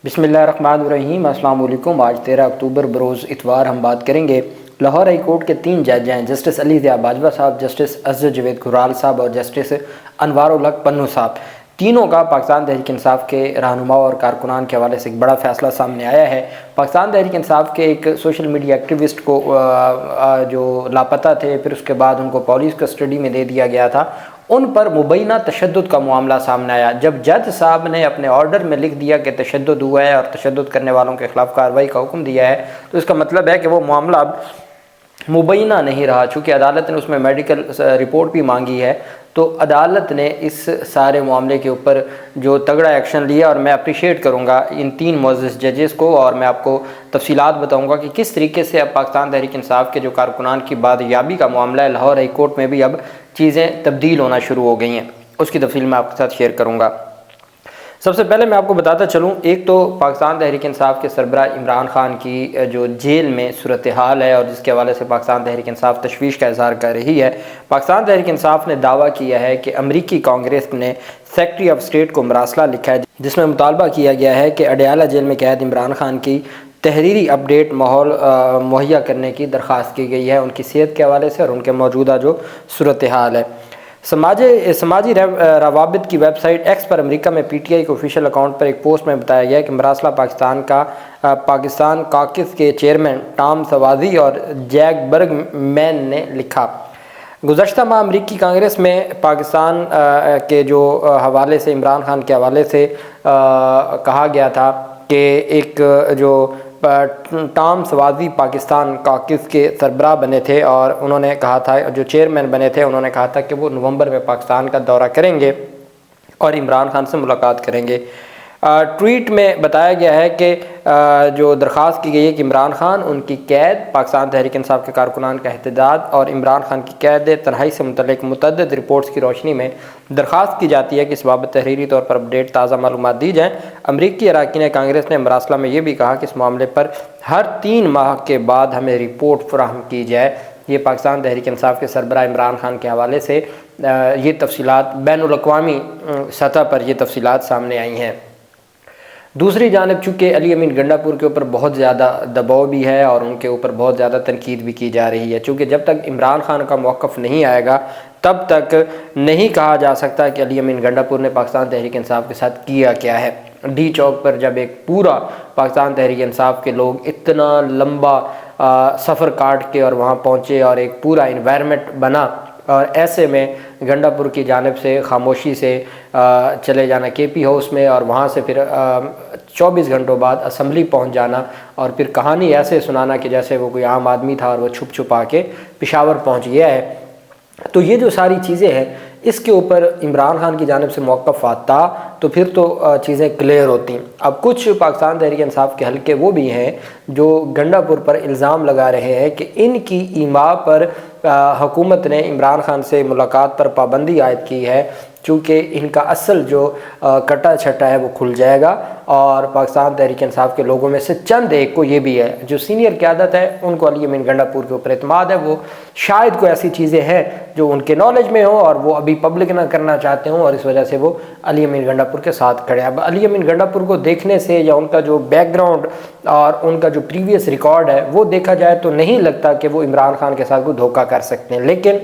بسم اللہ الرحمن الرحیم۔ السلام علیکم۔ آج 13 اکتوبر بروز اتوار ہم بات کریں گے لاہور ہائی کورٹ کے 3 جج ہیں، جسٹس علی ضیاء باجوہ صاحب، جسٹس اظہر جاوید گھرال صاحب اور جسٹس انوار الحق پنو صاحب۔ تینوں کا پاکستان تحریک انصاف کے رہنما اور کارکنان کے حوالے سے ایک بڑا فیصلہ سامنے آیا ہے۔ پاکستان تحریک انصاف کے ایک سوشل میڈیا ایکٹیوسٹ کو جو لاپتہ تھے، پھر اس کے بعد ان کو پولیس کسٹڈی میں دے دیا گیا تھا، ان پر مبینہ تشدد کا معاملہ سامنے آیا۔ جب جج صاحب نے اپنے آرڈر میں لکھ دیا کہ تشدد ہوا ہے اور تشدد کرنے والوں کے خلاف کارروائی کا حکم دیا ہے، تو اس کا مطلب ہے کہ وہ معاملہ اب مبینہ نہیں رہا۔ چونکہ عدالت نے اس میں میڈیکل رپورٹ بھی مانگی ہے، تو عدالت نے اس سارے معاملے کے اوپر جو تگڑا ایکشن لیا، اور میں اپریشیٹ کروں گا ان 3 معزز ججز کو، اور میں آپ کو تفصیلات بتاؤں گا کہ کس طریقے سے اب پاکستان تحریک انصاف کے جو کارکنان کی بازیابی کا معاملہ ہے، لاہور ہائی کورٹ میں بھی اب چیزیں تبدیل ہونا شروع ہو گئی ہیں۔ اس کی تفصیل میں آپ کے ساتھ شیئر کروں گا۔ سب سے پہلے میں آپ کو بتاتا چلوں، ایک تو پاکستان تحریک انصاف کے سربراہ عمران خان کی جو جیل میں صورتحال ہے، اور جس کے حوالے سے پاکستان تحریک انصاف تشویش کا اظہار کر رہی ہے۔ پاکستان تحریک انصاف نے دعویٰ کیا ہے کہ امریکی کانگریس نے سیکرٹری آف اسٹیٹ کو مراسلہ لکھا ہے، جس میں مطالبہ کیا گیا ہے کہ اڈیالہ جیل میں قید عمران خان کی تحریری اپڈیٹ ماحول مہیا کرنے کی درخواست کی گئی ہے، ان کی صحت کے حوالے سے اور ان کے موجودہ جو صورتحال ہے۔ سماجی روابط کی ویب سائٹ ایکس پر امریکہ میں پی ٹی آئی کے آفیشیل اکاؤنٹ پر ایک پوسٹ میں بتایا گیا ہے کہ مراسلہ پاکستان کاکس کے چیئرمین ٹام سوازی اور جیک برگ مین نے لکھا۔ گزشتہ ماہ امریکی کانگریس میں پاکستان کے جو حوالے سے عمران خان کے حوالے سے کہا گیا تھا کہ ایک جو ٹام سوازی پاکستان کاکس کے سربراہ بنے تھے، اور انہوں نے کہا تھا، جو چیئرمین بنے تھے، انہوں نے کہا تھا کہ وہ نومبر میں پاکستان کا دورہ کریں گے اور عمران خان سے ملاقات کریں گے۔ ٹویٹ میں بتایا گیا ہے کہ جو درخواست کی گئی ہے کہ عمران خان، ان کی قید، پاکستان تحریک انصاف کے کارکنان کا احتجاج اور عمران خان کی قید تنہائی سے متعلق متعدد رپورٹس کی روشنی میں درخواست کی جاتی ہے کہ اس بابت تحریری طور پر اپڈیٹ تازہ معلومات دی جائیں۔ امریکی اراکین کانگریس نے مراسلہ میں یہ بھی کہا کہ اس معاملے پر ہر 3 ماہ کے بعد ہمیں رپورٹ فراہم کی جائے۔ یہ پاکستان تحریک انصاف کے سربراہ عمران خان کے حوالے سے یہ تفصیلات بین الاقوامی سطح پر یہ تفصیلات سامنے آئی ہیں۔ دوسری جانب چونکہ علی امین گنڈا پور کے اوپر بہت زیادہ دباؤ بھی ہے اور ان کے اوپر بہت زیادہ تنقید بھی کی جا رہی ہے، چونکہ جب تک عمران خان کا موقف نہیں آئے گا تب تک نہیں کہا جا سکتا کہ علی امین گنڈا پور نے پاکستان تحریک انصاف کے ساتھ کیا کیا ہے۔ ڈی چوک پر جب ایک پورا پاکستان تحریک انصاف کے لوگ اتنا لمبا سفر کاٹ کے اور وہاں پہنچے اور ایک پورا انوائرمنٹ بنا، اور ایسے میں گنڈا پور کی جانب سے خاموشی سے چلے جانا کے پی ہاؤس میں، اور وہاں سے پھر 24 گھنٹوں بعد اسمبلی پہنچ جانا، اور پھر کہانی ایسے سنانا کہ جیسے وہ کوئی عام آدمی تھا اور وہ چھپ چھپا کے پشاور پہنچ گیا ہے، تو یہ جو ساری چیزیں ہیں اس کے اوپر عمران خان کی جانب سے موقف آتا تو پھر تو چیزیں کلیئر ہوتی۔ اب کچھ پاکستان تحریک انصاف کے حلقے وہ بھی ہیں جو گنڈا پور پر الزام لگا رہے ہیں کہ ان کی ایما پر حکومت نے عمران خان سے ملاقات پر پابندی عائد کی ہے، چونکہ ان کا اصل جو کٹا چھٹا ہے وہ کھل جائے گا، اور پاکستان تحریک انصاف کے لوگوں میں سے چند ایک کو یہ بھی ہے، جو سینئر قیادت ہے ان کو علی امین گنڈا پور کے اوپر اعتماد ہے، وہ شاید کوئی ایسی چیزیں ہیں جو ان کے نالج میں ہوں اور وہ ابھی پبلک نہ کرنا چاہتے ہوں، اور اس وجہ سے وہ علی امین گنڈا پور کے ساتھ کھڑے ہیں۔ اب علی امین گنڈا پور کو دیکھنے سے یا ان کا جو بیک گراؤنڈ اور ان کا جو پریویس ریکارڈ ہے وہ دیکھا جائے تو نہیں لگتا کہ وہ عمران خان کے ساتھ کوئی دھوکہ کر سکتے ہیں، لیکن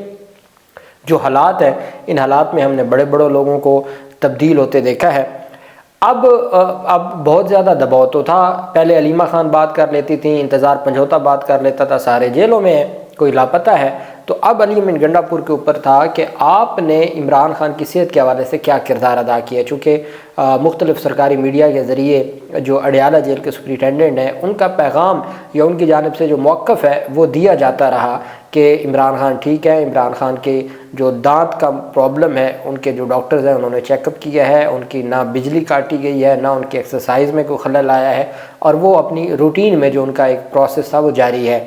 جو حالات ہیں ان حالات میں ہم نے بڑے بڑے لوگوں کو تبدیل ہوتے دیکھا ہے۔ اب بہت زیادہ دباؤ تو تھا، پہلے علیمہ خان بات کر لیتی تھیں، انتظار پنجھوتا بات کر لیتا تھا، سارے جیلوں میں ہیں، کوئی لاپتہ ہے، تو اب علی امین گنڈا پور کے اوپر تھا کہ آپ نے عمران خان کی صحت کے حوالے سے کیا کردار ادا کیا، چونکہ مختلف سرکاری میڈیا کے ذریعے جو اڈیالہ جیل کے سپرنٹینڈنٹ ہیں ان کا پیغام یا ان کی جانب سے جو موقف ہے وہ دیا جاتا رہا کہ عمران خان ٹھیک ہے، عمران خان کے جو دانت کا پرابلم ہے ان کے جو ڈاکٹرز ہیں انہوں نے چیک اپ کیا ہے، ان کی نہ بجلی کاٹی گئی ہے، نہ ان کی ایکسرسائز میں کوئی خلل آیا ہے، اور وہ اپنی روٹین میں جو ان کا ایک پروسیس تھا وہ جاری ہے۔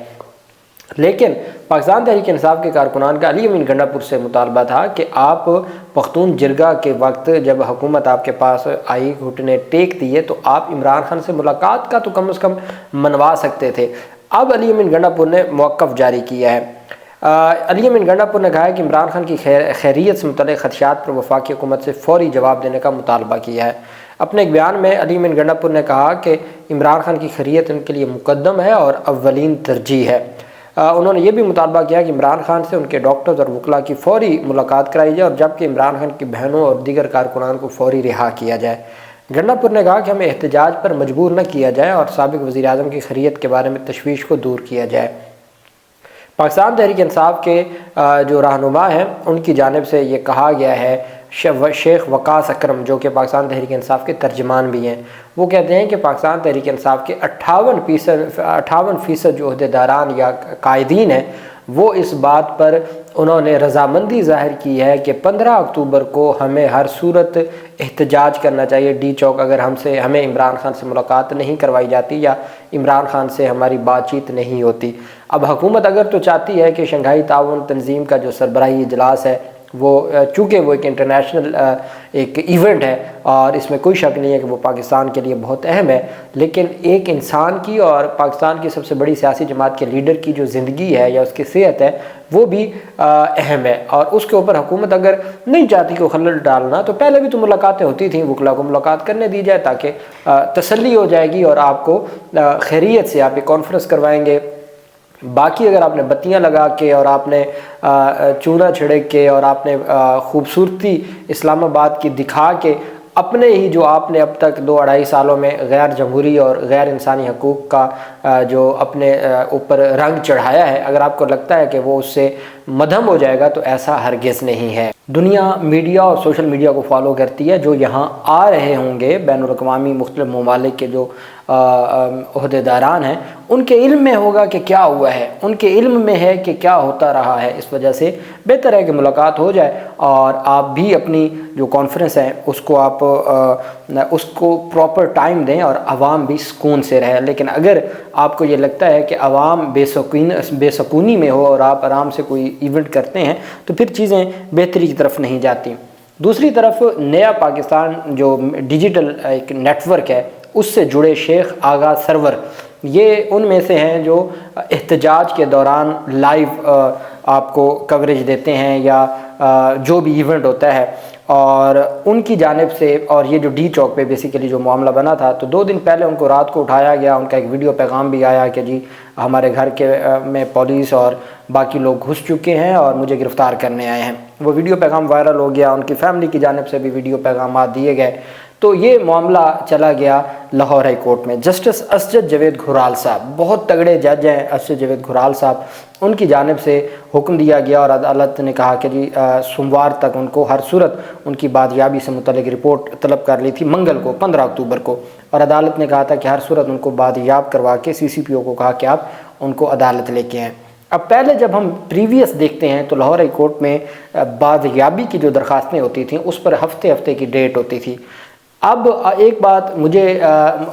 لیکن پاکستان تحریک انصاف کے کارکنان کا علی امین گنڈا پور سے مطالبہ تھا کہ آپ پختون جرگہ کے وقت جب حکومت آپ کے پاس آئی، گھٹنے ٹیک دیے، تو آپ عمران خان سے ملاقات کا تو کم از کم منوا سکتے تھے۔ اب علی امین گنڈا پور نے موقف جاری کیا ہے۔ علی امین گنڈا پور نے کہا ہے کہ عمران خان کی خیریت سے متعلق خدشات پر وفاقی حکومت سے فوری جواب دینے کا مطالبہ کیا ہے۔ اپنے ایک بیان میں علی امین گنڈا پور نے کہا کہ عمران خان کی خیریت ان کے لیے مقدم ہے اور اولین ترجیح ہے۔ انہوں نے یہ بھی مطالبہ کیا کہ عمران خان سے ان کے ڈاکٹرز اور وکلاء کی فوری ملاقات کرائی جائے اور جبکہ عمران خان کی بہنوں اور دیگر کارکنان کو فوری رہا کیا جائے۔ گنڈا پور نے کہا کہ ہمیں احتجاج پر مجبور نہ کیا جائے اور سابق وزیر اعظم کی خیریت کے بارے میں تشویش کو دور کیا جائے۔ پاکستان تحریک انصاف کے جو رہنما ہیں ان کی جانب سے یہ کہا گیا ہے، شیخ وقاص اکرم جو کہ پاکستان تحریک انصاف کے ترجمان بھی ہیں، وہ کہتے ہیں کہ پاکستان تحریک انصاف کے 58% جو عہدیداران یا قائدین ہیں وہ اس بات پر انہوں نے رضامندی ظاہر کی ہے کہ 15 اکتوبر کو ہمیں ہر صورت احتجاج کرنا چاہیے ڈی چوک، اگر ہمیں عمران خان سے ملاقات نہیں کروائی جاتی یا عمران خان سے ہماری بات چیت نہیں ہوتی۔ اب حکومت اگر تو چاہتی ہے کہ شنگھائی تعاون تنظیم کا جو سربراہی اجلاس ہے وہ چونکہ وہ ایک انٹرنیشنل ایک ایونٹ ہے اور اس میں کوئی شک نہیں ہے کہ وہ پاکستان کے لیے بہت اہم ہے، لیکن ایک انسان کی اور پاکستان کی سب سے بڑی سیاسی جماعت کے لیڈر کی جو زندگی ہے یا اس کی صحت ہے وہ بھی اہم ہے، اور اس کے اوپر حکومت اگر نہیں چاہتی کہ خلل ڈالنا تو پہلے بھی تو ملاقاتیں ہوتی تھیں، وکلاء کو ملاقات کرنے دی جائے تاکہ تسلی ہو جائے گی اور آپ کو خیریت سے آپ ایک کانفرنس کروائیں گے۔ باقی اگر آپ نے بتیاں لگا کے اور آپ نے چونا چھڑک کے اور آپ نے خوبصورتی اسلام آباد کی دکھا کے اپنے ہی جو آپ نے اب تک 2-2.5 سالوں میں غیر جمہوری اور غیر انسانی حقوق کا جو اپنے اوپر رنگ چڑھایا ہے، اگر آپ کو لگتا ہے کہ وہ اس سے مدھم ہو جائے گا تو ایسا ہرگز نہیں ہے۔ دنیا میڈیا اور سوشل میڈیا کو فالو کرتی ہے، جو یہاں آ رہے ہوں گے بین الاقوامی مختلف ممالک کے جو عہدیداران ہیں ان کے علم میں ہوگا کہ کیا ہوا ہے، ان کے علم میں ہے کہ کیا ہوتا رہا ہے، اس وجہ سے بہتر ہے کہ ملاقات ہو جائے اور آپ بھی اپنی جو کانفرنس ہے اس کو پراپر ٹائم دیں اور عوام بھی سکون سے رہے۔ لیکن اگر آپ کو یہ لگتا ہے کہ عوام بے سکونی میں ہو اور آپ آرام سے کوئی ایونٹ کرتے ہیں تو پھر چیزیں بہتری کی طرف نہیں جاتی۔ دوسری طرف نیا پاکستان جو ڈیجیٹل ایک نیٹ ورک ہے اس سے جڑے شیخ آغا سرور یہ ان میں سے ہیں جو احتجاج کے دوران لائیو آپ کو کوریج دیتے ہیں یا جو بھی ایونٹ ہوتا ہے، اور ان کی جانب سے، اور یہ جو ڈی چوک پہ بیسیکلی جو معاملہ بنا تھا تو 2 دن پہلے ان کو رات کو اٹھایا گیا، ان کا ایک ویڈیو پیغام بھی آیا کہ جی ہمارے گھر میں پولیس اور باقی لوگ گھس چکے ہیں اور مجھے گرفتار کرنے آئے ہیں۔ وہ ویڈیو پیغام وائرل ہو گیا، ان کی فیملی کی جانب سے بھی ویڈیو پیغامات دیے گئے، تو یہ معاملہ چلا گیا لاہور ہائی کورٹ میں۔ جسٹس اسجد جاوید گھرال صاحب بہت تگڑے جج ہیں، اسجد جاوید گھرال صاحب، ان کی جانب سے حکم دیا گیا اور عدالت نے کہا کہ جی سوموار تک ان کو ہر صورت ان کی بازیابی سے متعلق رپورٹ طلب کر لی تھی، منگل کو 15 اکتوبر کو، اور عدالت نے کہا تھا کہ ہر صورت ان کو بازیاب کروا کے سی سی پی او کو کہا کہ آپ ان کو عدالت لے کے آئیں۔ اب پہلے جب ہم پریویس دیکھتے ہیں تو لاہور ہائی کورٹ میں بازیابی کی جو درخواستیں ہوتی تھیں اس پر ہفتے کی ڈیٹ ہوتی تھی۔ اب ایک بات مجھے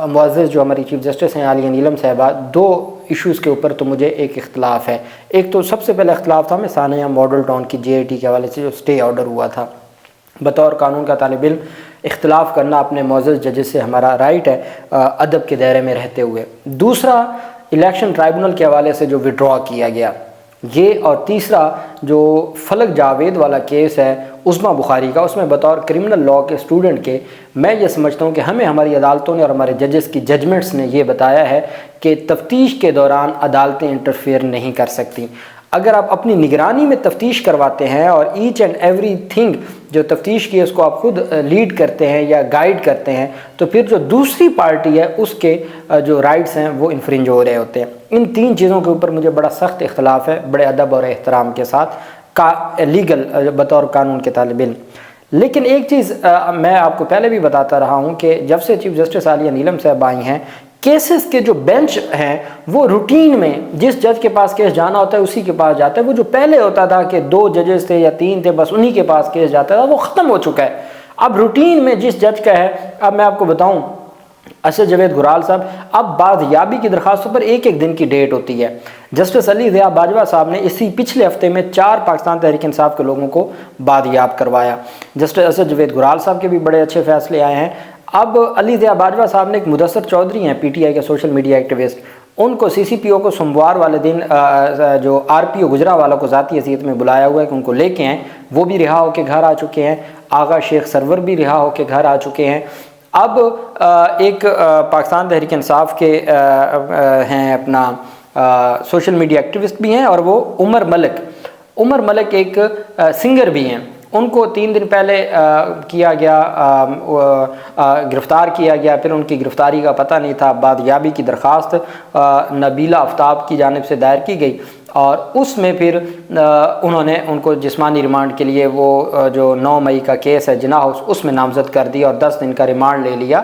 معزز جو ہماری چیف جسٹس ہیں عالیہ نیلم صاحبہ، 2 ایشوز کے اوپر تو مجھے ایک اختلاف ہے۔ ایک تو سب سے پہلے اختلاف تھا میں ثانیہ ماڈل ٹاؤن کی جے آئی ٹی کے حوالے سے جو سٹے آرڈر ہوا تھا، بطور قانون کا طالب علم اختلاف کرنا اپنے معزز ججز سے ہمارا رائٹ ہے ادب کے دائرے میں رہتے ہوئے۔ دوسرا الیکشن ٹرائبونل کے حوالے سے جو وڈرا کیا گیا یہ، اور تیسرا جو فلک جاوید والا کیس ہے عظمیٰ بخاری کا، اس میں بطور کرمنل لاء کے اسٹوڈنٹ کے میں یہ سمجھتا ہوں کہ ہمیں ہماری عدالتوں نے اور ہمارے ججز کی ججمنٹس نے یہ بتایا ہے کہ تفتیش کے دوران عدالتیں انٹرفیئر نہیں کر سکتی۔ اگر آپ اپنی نگرانی میں تفتیش کرواتے ہیں اور ایچ اینڈ ایوری تھنگ جو تفتیش کی اس کو آپ خود لیڈ کرتے ہیں یا گائیڈ کرتے ہیں تو پھر جو دوسری پارٹی ہے اس کے جو رائٹس ہیں وہ انفرنج ہو رہے ہوتے ہیں۔ ان 3 چیزوں کے اوپر مجھے بڑا سخت اختلاف ہے، بڑے ادب اور احترام کے ساتھ لیگل بطور قانون کے طالب علم۔ لیکن ایک چیز میں آپ کو پہلے بھی بتاتا رہا ہوں کہ جب سے چیف جسٹس عالیہ نیلم صاحب آئی ہیں، کیسز کے جو بینچ ہیں وہ روٹین میں جس جج کے پاس کیس جانا ہوتا ہے اسی کے پاس جاتا ہے۔ وہ جو پہلے ہوتا تھا کہ 2 ججز تھے یا 3 تھے بس انہی کے پاس کیس جاتا تھا، وہ ختم ہو چکا ہے۔ اب روٹین میں جس جج کا ہے، اب میں آپ کو بتاؤں اسجد جاوید گھرال صاحب، اب بازیابی کی درخواستوں پر 1 دن کی ڈیٹ ہوتی ہے۔ جسٹس علی ضیاء باجوہ صاحب نے اسی پچھلے ہفتے میں 4 پاکستان تحریک انصاف کے لوگوں کو بازیاب کروایا۔ جسٹس اسجد جاوید گھرال صاحب کے بھی بڑے اچھے فیصلے آئے ہیں۔ اب علی ضیاء باجوہ صاحب نے ایک مدثر چودھری ہیں پی ٹی آئی کے سوشل میڈیا ایکٹیوسٹ، ان کو سی سی پی او کو سوموار والے دن جو آر پی او گجرانوالہ کو ذاتی حیثیت میں بلایا ہوا ہے کہ ان کو لے کے آئیں، وہ بھی رہا ہو کے گھر آ چکے ہیں۔ آغا شیخ سرور بھی رہا ہو کے گھر آ چکے ہیں۔ اب ایک پاکستان تحریک انصاف کے ہیں اپنا سوشل میڈیا ایکٹیوسٹ بھی ہیں، اور وہ عمر ملک ایک سنگر بھی ہیں. ان کو 3 دن پہلے کیا گیا، گرفتار کیا گیا. پھر ان کی گرفتاری کا پتہ نہیں تھا. بازیابی کی درخواست نبیلہ آفتاب کی جانب سے دائر کی گئی، اور اس میں پھر انہوں نے ان کو جسمانی ریمانڈ کے لیے وہ جو 9 مئی کا کیس ہے جناح ہاؤس، اس میں نامزد کر دیا اور 10 دن کا ریمانڈ لے لیا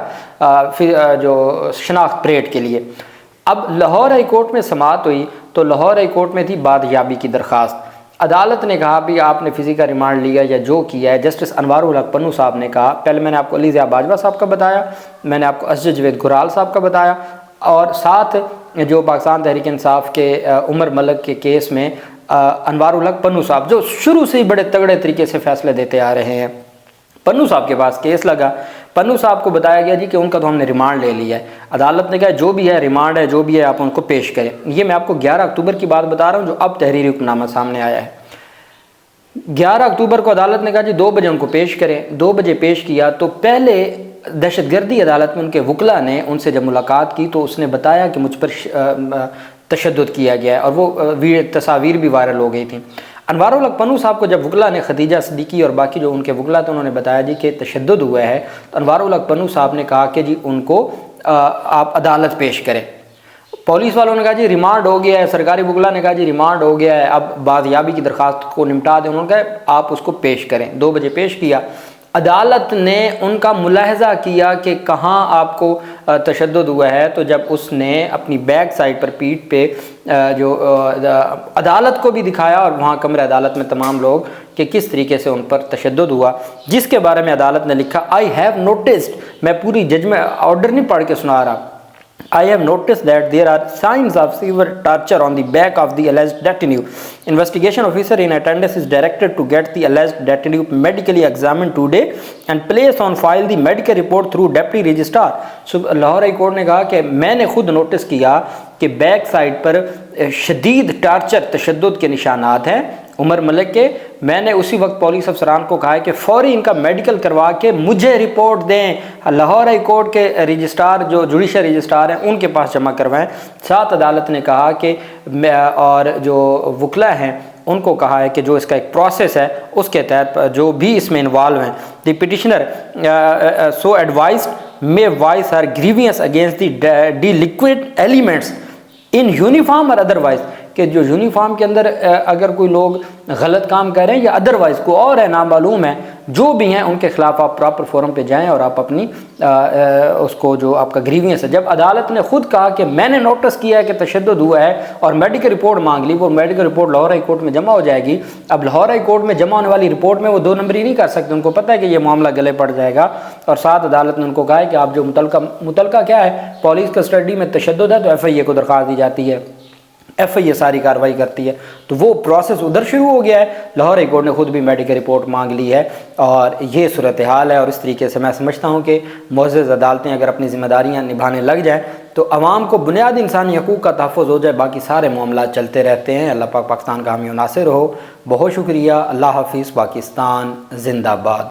پھر جو شناخت پریڈ کے لیے. اب لاہور ہائی کورٹ میں سماعت ہوئی تو لاہور ہائی کورٹ میں تھی بازیابی کی درخواست. عدالت نے کہا بھی آپ نے فزیکل ریمانڈ لیا یا جو کیا ہے. جسٹس انوار الحق پنو صاحب نے کہا، پہلے میں نے آپ کو علی ضیاء باجوہ صاحب کا بتایا، میں نے آپ کو اسجد جاوید گھرال صاحب کا بتایا، اور ساتھ جو پاکستان تحریک انصاف کے عمر ملک کے کیس میں انوار الحق پنو صاحب جو شروع سے ہی بڑے تگڑے طریقے سے فیصلے دیتے آ رہے ہیں. پنو صاحب کے پاس کیس لگا. پنو صاحب کو بتایا گیا جی کہ ان کا تو ہم نے ریمانڈ لے لیا ہے. عدالت نے کہا جو بھی ہے ریمانڈ ہے، جو بھی ہے آپ ان کو پیش کریں. یہ میں آپ کو 11 اکتوبر کی بات بتا رہا ہوں جو اب تحریری حکم نامہ سامنے آیا ہے. 11 اکتوبر کو عدالت نے کہا جی 2 بجے ان کو پیش کریں. 2 بجے پیش کیا تو پہلے دہشت گردی عدالت میں ان کے وکلاء نے ان سے جب ملاقات کی تو اس نے بتایا کہ مجھ پر تشدد کیا گیا ہے، اور وہ تصاویر بھی وائرل ہو گئی تھیں. انوار الحق پنو صاحب کو جب وکلاء نے، خدیجہ صدیقی اور باقی جو ان کے وکلاء تھے، انہوں نے بتایا جی کہ تشدد ہوا ہے، تو انوار الحق پنو صاحب نے کہا کہ جی ان کو آپ عدالت پیش کریں. پولیس والوں نے کہا جی ریمانڈ ہو گیا ہے، سرکاری وکلاء نے کہا جی ریمانڈ ہو گیا ہے، اب بازیابی کی درخواست کو نمٹا دیں. انہوں نے کہا آپ اس کو پیش کریں. 2 بجے پیش کیا. عدالت نے ان کا ملاحظہ کیا کہ کہاں آپ کو تشدد ہوا ہے، تو جب اس نے اپنی بیک سائڈ پر، پیٹھ پہ جو عدالت کو بھی دکھایا اور وہاں کمرہ عدالت میں تمام لوگ کہ کس طریقے سے ان پر تشدد ہوا، جس کے بارے میں عدالت نے لکھا آئی ہیو نوٹسڈ. میں پوری ججمنٹ آرڈر نہیں پڑھ کے سنا رہا. I have noticed that there are signs of severe torture on the back of the alleged detainee. Investigation officer in attendance is directed to get the alleged detainee medically examined today and place on file the medical report through deputy registrar. Lahore high court نے کہا کہ میں نے خود notice کیا کہ back side پر شدید torture, تشدد کے نشانات ہیں عمر ملک کے. میں نے اسی وقت پولیس افسران کو کہا ہے کہ فوری ان کا میڈیکل کروا کے مجھے رپورٹ دیں. لاہور ہائی کورٹ کے رجسٹرار جو جوڈیشل رجسٹرار ہیں ان کے پاس جمع کروائیں. ساتھ عدالت نے کہا کہ اور جو وکلاء ہیں ان کو کہا ہے کہ جو اس کا ایک پروسیس ہے اس کے تحت جو بھی اس میں انوالو ہیں، دی petitioner so advised may voice her grievance against the delinquent elements in uniform or otherwise. کہ جو یونیفارم کے اندر اگر کوئی لوگ غلط کام کر رہے ہیں یا ادروائز کو اور ہے نامعلوم ہے، جو بھی ہیں ان کے خلاف آپ پراپر فورم پہ جائیں اور آپ اپنی اس کو جو آپ کا گریوینس ہے. جب عدالت نے خود کہا کہ میں نے نوٹس کیا ہے کہ تشدد ہوا ہے اور میڈیکل رپورٹ مانگ لی، وہ medical report Lahore high court میں جمع ہو جائے گی. اب لاہور ہائی کورٹ میں جمع ہونے والی رپورٹ میں وہ 2 نمبری نہیں کر سکتے، ان کو پتہ ہے کہ یہ معاملہ گلے پڑ جائے گا. اور ساتھ عدالت نے ان کو کہا ہے کہ آپ جو متعلقہ کیا ہے پولیس کسٹڈی میں تشدد ہے تو ایف آئی اے کو درخواست دی جاتی ہے، ایف آئی اے ساری کارروائی کرتی ہے. تو وہ پروسیس ادھر شروع ہو گیا ہے. لاہور ہائی کورٹ نے خود بھی میڈیکل رپورٹ مانگ لی ہے اور یہ صورتحال ہے. اور اس طریقے سے میں سمجھتا ہوں کہ معزز عدالتیں اگر اپنی ذمہ داریاں نبھانے لگ جائیں تو عوام کو بنیادی انسانی حقوق کا تحفظ ہو جائے. باقی سارے معاملات چلتے رہتے ہیں. اللہ پاک پاکستان کا حامی و ناصر ہو. بہت شکریہ. اللہ حافظ. پاکستان زندہ باد.